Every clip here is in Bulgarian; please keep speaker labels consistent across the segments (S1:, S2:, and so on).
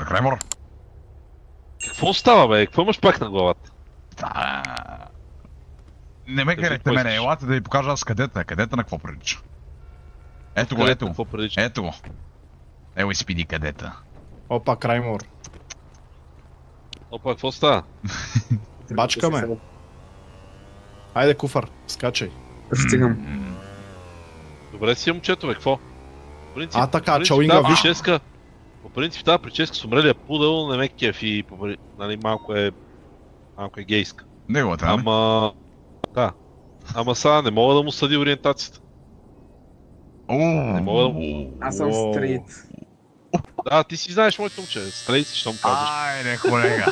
S1: Краймор.
S2: Какво става, бе? Какво имаш пак на главата?
S1: Не ме карайте мене, елате да ви покажа аз кадета. Кадета на какво прилича? Ето го, ето го. Ето го. Ево изпиди кадета.
S3: Опа, Краймор.
S2: Опа, какво става?
S3: Бачкаме. Айде, куфар, скачай.
S4: Стигам.
S2: Добре си, момчето, бе, какво?
S3: Така, чалинга, виж.
S2: По принцип тази прическа с умрелия пудъл не ме кефи, нали, малко е гейска.
S1: Неговата, нали?
S2: Да. Ама сега не мога да му съди ориентацията. Не мога да му...
S4: Аз съм стрит.
S2: Да, ти си знаеш моето момче. Стрейт си, що му казваш.
S1: Айде, колега.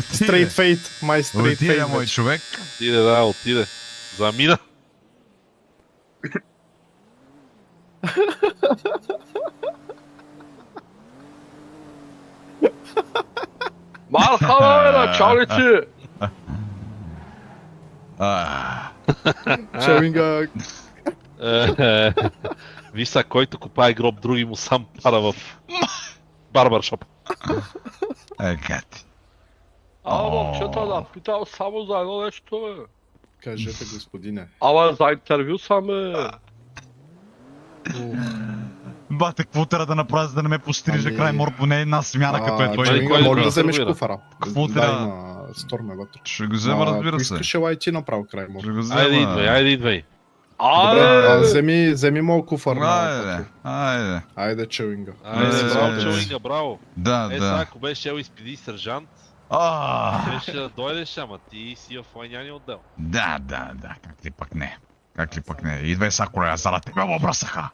S3: Стрейт фейт, май стрейт фейт.
S1: Отиде, мой човек.
S2: Отиде. Замина.
S5: Мархава, началици!
S3: Чалинга.
S2: Виж са, който копае гроб, други му сам пара в барбаршоп.
S1: Гати.
S5: Момчета, да питам само за едно нещо, бе.
S3: Кажете, господине.
S5: Ама за интервю съм, бе.
S1: Бате, какво трябва да направя, за да не ме пострижа Краймор поне една смяна, като е той.
S3: Чалинга,
S2: Кой
S3: може да
S2: да
S3: вземеш
S2: сервира?
S3: куфара.
S1: Какво
S3: Да,
S1: трябва?
S3: има Сторме вътре.
S1: Ще го взема, разбира се.
S3: Искаш ела и ти направо, Краймор.
S1: Ще го взема.
S2: Айде идвай.
S3: Добре, вземи моят куфар.
S1: Айде.
S3: Айде, Чалинга.
S2: Браво, Чалинга, браво.
S1: Да,
S2: Сега, ако беше ел изпиди сержант, ще да дойдеш, ама ти си в войняния отдел.
S1: Да. Как ли пък не. Идвай са, колега, за да тебе му обръсаха.